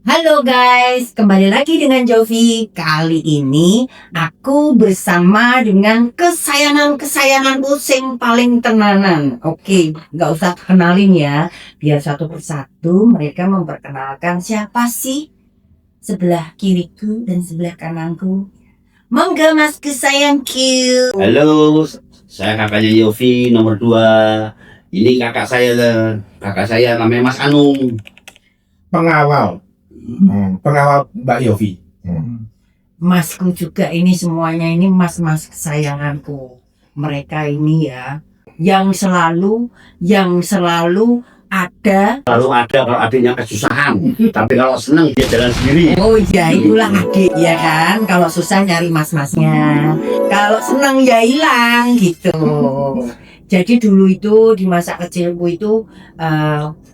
Halo guys, kembali lagi dengan Jovi. Kali ini aku bersama dengan kesayanganku sing paling tenanan. Oke, nggak usah kenalin ya, biar satu persatu mereka memperkenalkan siapa sih sebelah kiriku dan sebelah kananku. Monggo mas kesayangku. Halo, saya kakaknya Yofi nomor 2. Ini kakak saya namanya Mas Anung. Pengawal Mbak Yofi. Masku juga ini semuanya ini mas-mas kesayanganku. Mereka ini ya yang selalu ada. Lalu ada kalau adiknya kesusahan, tapi kalau senang dia jalan sendiri. Oh iya, itulah adik ya kan. Kalau susah nyari mas-masnya, kalau senang ya hilang gitu. Jadi dulu itu di masa kecilku itu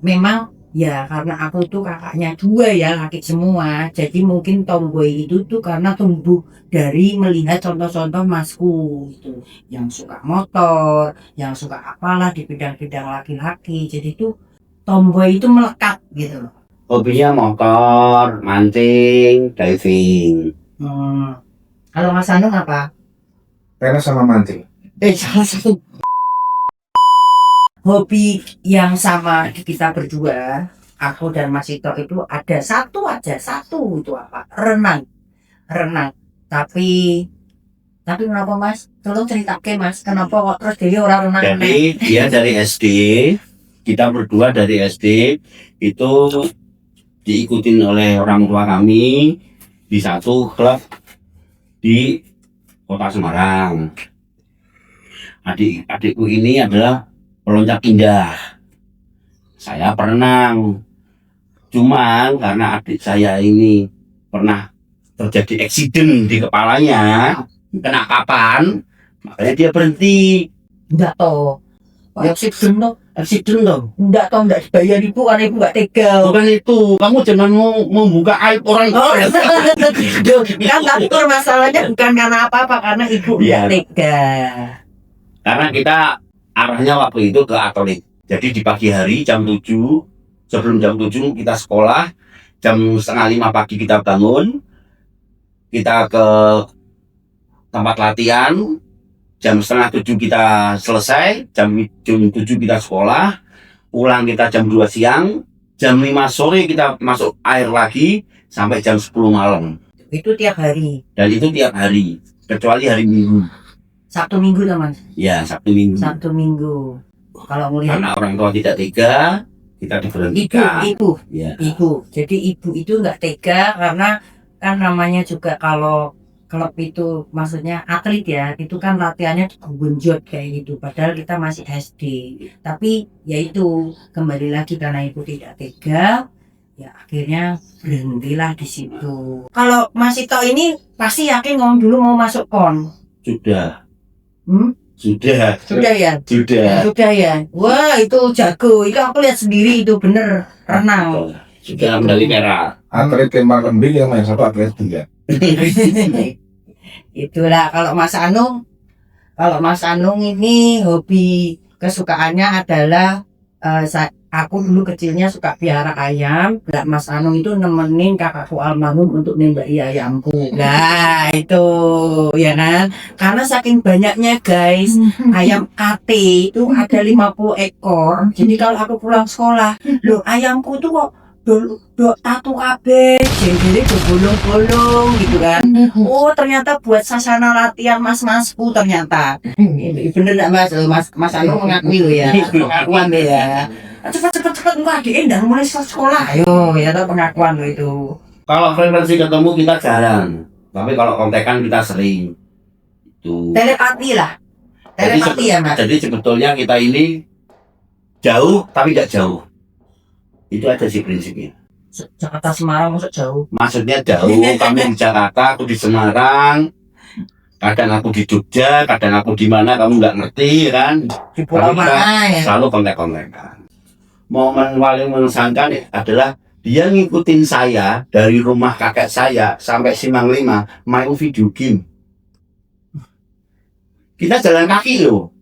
memang ya karena aku tuh kakaknya 2 ya, laki semua. Jadi mungkin tomboy itu tuh karena tumbuh dari melihat contoh-contoh masku itu, yang suka motor, yang suka apalah di bidang-bidang laki-laki. Jadi tuh tomboy itu melekat gitu loh. Hobinya motor, mancing, diving. Kalau Mas Anung apa? Tenis sama mancing. Salah satu hobi yang sama di kita berdua, aku dan Mas Ito itu ada satu itu apa? Renang. Tapi kenapa Mas? Tolong ceritakan Mas, kenapa kok terus dia orang renang? Jadi dia dari SD, kita berdua dari SD itu diikutin oleh orang tua kami di satu klub di Kota Semarang. Adikku ini adalah peloncat indah. Saya perenang. Cuman karena adik saya ini pernah terjadi eksiden di kepalanya, kena papan, makanya dia berhenti. Enggak toh. Eksiden toh. Enggak dibayar ibu karena ibu enggak tega. Bukan itu, kamu jangan membuka aib orang. Kan tapi masalahnya bukan karena apa-apa, karena ibu enggak tega. Karena kita arahnya waktu itu ke atlet. Jadi di pagi hari jam 7, sebelum jam 7 kita sekolah, jam 4:30 pagi kita bangun, kita ke tempat latihan, jam 6:30 kita selesai, jam 7 kita sekolah, pulang kita jam 2 siang, jam 5 sore kita masuk air lagi, sampai jam 10 malam. Itu tiap hari? Dan itu tiap hari, kecuali hari Minggu. Sabtu Minggu teman? Ya, Sabtu Minggu. Kalau melihat karena orang tua tidak tega, kita diberhentikan. Ibu. Ya. Ibu. Jadi ibu itu nggak tega karena kan namanya juga kalau klub itu maksudnya atlet ya, itu kan latihannya genjot kayak gitu. Padahal kita masih SD. Tapi ya itu kembali lagi karena ibu tidak tega, ya akhirnya berhentilah di situ. Kalau Mas Ito ini pasti yakin ngomong dulu mau masuk PON. Sudah ya. Sudah ya. Wah itu jago. Itu aku lihat sendiri itu bener renang. Sudah medali perak. Atlet tembak lembing yang main satu atlet 3. Itulah kalau Mas Anung ini hobi kesukaannya adalah aku dulu kecilnya suka piara ayam. Mas Anung itu nemenin kakakku almarhum untuk nembaki ayamku. Nah itu ya kan, karena saking banyaknya guys, ayam kate itu ada 50 ekor. Jadi kalau aku pulang sekolah, loh ayamku tuh kok tatu kabeh, jadi bolong-bolong gitu kan. Oh ternyata buat sasana latihan mas-masku ternyata. Bener nggak Mas Anung mengakui loh ya, pengakuan deh ya. Cepet enggak diindah mulai sekolah. Ayo ya tuh pengakuan lo itu. Kalau frekuensi ketemu kita jarang, tapi kalau kontekan kita sering. Itu. Telepati lah. Telepati ya Mas. Jadi sebetulnya kita ini jauh tapi tidak jauh. Itu aja sih prinsipnya. Jakarta Semarang masuk jauh. Maksudnya jauh, kami di Jakarta, aku di Semarang. Kadang aku di Jogja, kadang aku di mana kamu nggak ngerti kan? Di pulau mana ya? Selalu kontek-kontekan. Momen paling mengesankan adalah dia ngikutin saya dari rumah kakek saya sampai Simpang 5 main video game. Kita jalan kaki loh.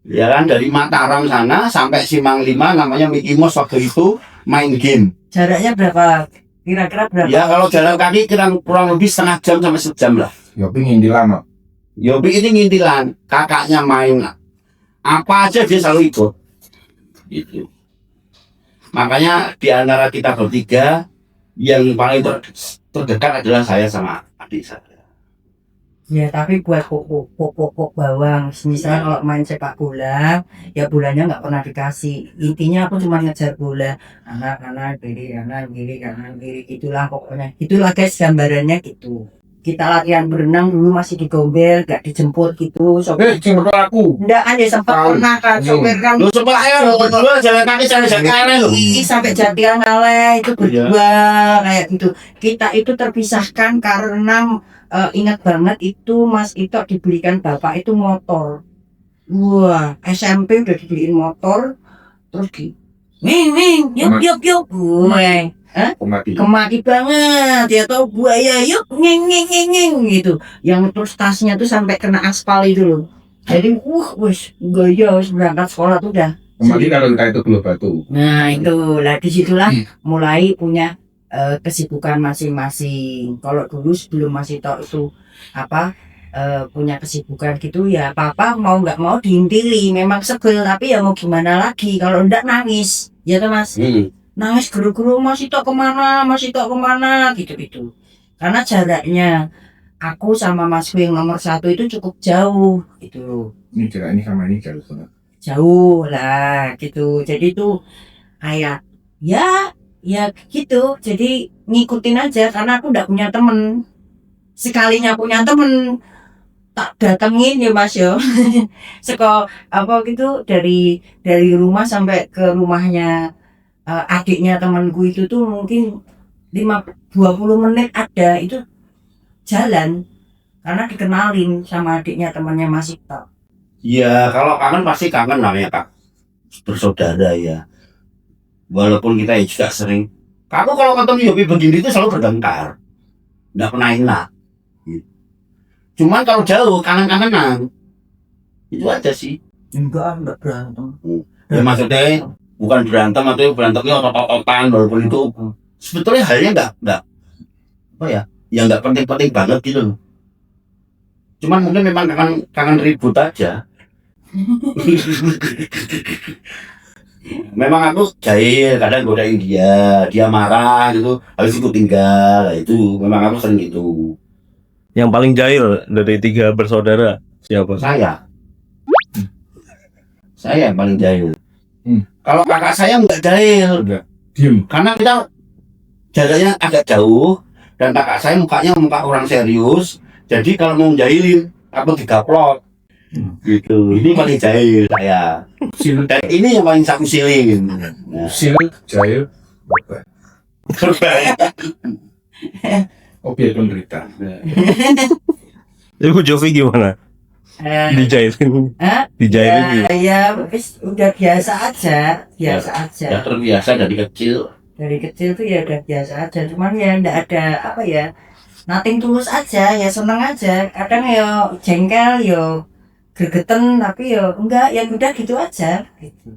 Ya kan dari Mataram sana sampai Simpang 5 namanya Mickey Mouse waktu itu main game. Jaraknya berapa? Kira-kira berapa? Ya kalau jalan kaki kurang lebih setengah jam sampai sejam lah. Yopi ngindi lama. Yobi ini ngintilan, kakaknya main apa aja dia selalu ikut. Gitu. Makanya di antara kita bertiga yang paling terdekat adalah saya sama adik saya. Ya tapi buat pokok bawang, misalnya kalau main sepak bola, ya bolanya nggak pernah dikasih. Intinya aku cuma ngejar bola, kanan kiri, gitulah pokoknya. Itulah guys gambarannya gitu. Kita latihan berenang dulu masih digombel, nggak dijemput gitu. Sopir, Jemput aku. enggak ada sempat Tahu. pernah kan sopir kan. Lu coba ayo berdua jalan kaki jalan kaki lu. Sampai Jatian Ngale itu berdua kayak gitu. Kita itu terpisahkan karena ingat banget itu Mas Ito dibelikan bapak itu motor. Wah, SMP udah dibeliin motor, terus wing, yuk, wah, Mati. kemaki banget, ya tau buaya, yuk, ngeng gitu. Yang terus tasnya tuh sampai kena aspal itu loh. Jadi, wis gaya, wis berangkat sekolah tuh udah. Mati kalau kita itu belum batu. Nah itu lah disitulah mulai punya kesibukan masing-masing. Kalau dulu sebelum masih tahu itu punya kesibukan gitu ya papa mau nggak mau diintili, memang sebel tapi ya mau gimana lagi, kalau ndak nangis ya tuh mas, nangis geru-geru masih tok kemana gitu karena jaraknya aku sama Mas yang nomor 1 itu cukup jauh gitu. Ini jarak ini sama ini jauh banget. Jauh lah gitu, jadi tuh kayak ya gitu, jadi ngikutin aja karena aku nggak punya temen. Sekalinya punya temen tak datengin ya mas yo. Gitu dari rumah sampai ke rumahnya adiknya temanku itu tuh mungkin 20 menit ada itu jalan karena dikenalin sama adiknya temannya Mas Ito. Ya kalau kangen pasti kangen namanya kak bersaudara ya. Walaupun kita ya juga sering. Kamu kalau ketemu Yopi begini itu selalu bertengkar, nggak pernah enak. Cuman kalau jauh kangen-kangenan itu aja sih. Enggak berantem. Ya maksudnya bukan berantem atau berantemnya otot-ototan walaupun itu sebetulnya halnya nggak apa ya, yang nggak penting-penting banget gitu. Cuman mungkin memang kangen ribut aja. Memang aku jahil, kadang godain dia marah gitu, habis itu tinggal, itu memang aku sering gitu. Yang paling jahil dari 3 bersaudara siapa? Saya yang paling jahil. Hmm. Kalau kakak saya nggak jahil, Udah. Diem. karena kita jaraknya agak jauh dan kakak saya mukanya muka orang serius, jadi kalau mau jahilin aku digaplok. Gitu. Ini paling jahil saya. Sil. Dan ini yang paling saya usilin. Nah. Sil. Jahil. Obyek penderita. Ibu Jovi gimana? Dijailin? Dijailin gitu? Ya wis udah biasa aja. Ya terbiasa dari kecil. Dari kecil tuh ya udah biasa aja, cuman ya ndak ada nothing tulus aja, ya seneng aja. Kadang ya jengkel, ya gregeten, tapi ya enggak, ya udah gitu aja gitu.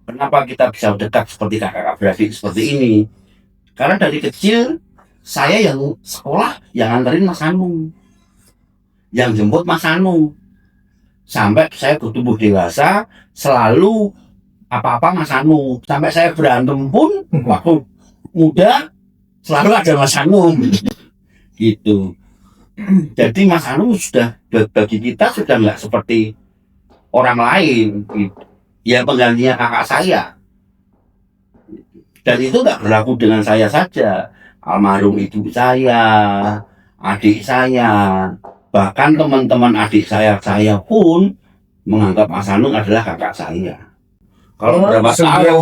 Kenapa kita bisa dekat seperti kakak beradik seperti ini? Karena dari kecil saya yang sekolah yang nganterin Mas Anung, yang jemput Mas Anung, sampai saya bertumbuh dewasa selalu apa-apa Mas Anung, sampai saya berantem pun waktu muda selalu ada Mas Anung. Gitu. Jadi Mas Anung sudah bagi kita sudah nggak seperti orang lain, gitu. Ya penggantinya kakak saya. Dan itu nggak berlaku dengan saya saja, almarhum ibu saya, adik saya, bahkan teman-teman adik saya pun menganggap Mas Anung adalah kakak saya. Kalau berapa tahun,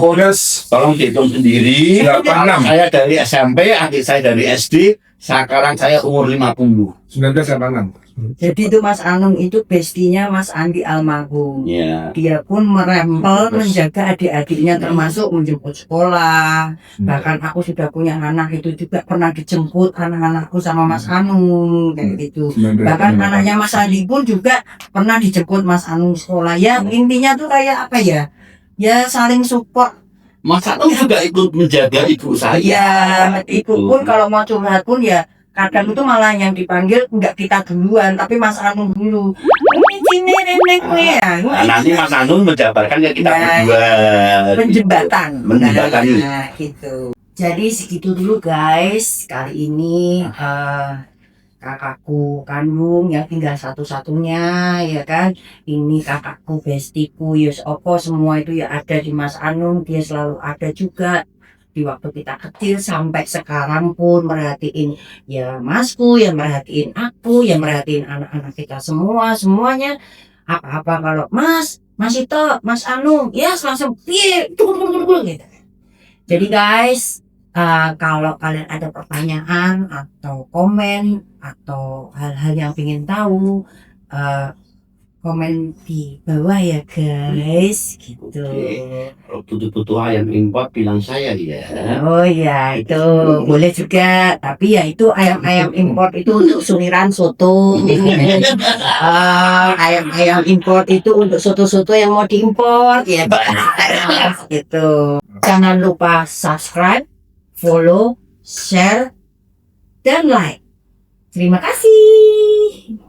tolong dihitung sendiri. 86. Saya dari SMP, adik saya dari SD, sekarang saya umur 50. 1986. Jadi itu Mas Anung itu bestinya Mas Andi almarhum. Ya. Dia pun merempel menjaga adik-adiknya, termasuk menjemput sekolah. Bahkan aku sudah punya anak itu juga pernah dijemput anak-anakku sama Mas Anung kayak gitu. Bahkan anaknya Mas Andi pun juga pernah dijemput Mas Anung sekolah. Ya intinya tuh kayak apa ya? Ya saling support Mas Anung juga ikut menjaga ibu saya. Iya, ibu pun kalau mau curhat pun ya kadang itu malah yang dipanggil nggak kita duluan, tapi Mas Anung dulu. Ini sini nenek gue ya. Nah, nanti Mas Anung menjabarkan ke kita Nah, berdua. Penjembatan. Menjembatan. Nah, gitu. Jadi segitu dulu guys. Kali ini kakakku kandung yang tinggal satu-satunya ya kan, ini kakakku bestiku Yus Opo, semua itu ya ada di Mas Anung. Dia selalu ada juga di waktu kita kecil sampai sekarang pun merhatiin ya Masku, ya merhatiin aku, ya merhatiin anak-anak kita semuanya. Apa-apa kalau Mas itu Mas Anung ya langsung gitu. Jadi guys, kalau kalian ada pertanyaan atau komen atau hal-hal yang ingin tahu, komen di bawah ya guys, gitu. Oke. Kalau butuh-butuh ayam impor bilang saya ya. Oh ya itu boleh juga, tapi ya itu ayam import itu untuk suliran soto. Ayam import itu untuk soto-soto yang mau diimpor ya. Gitu. Jangan lupa subscribe, follow, share, dan like. Terima kasih.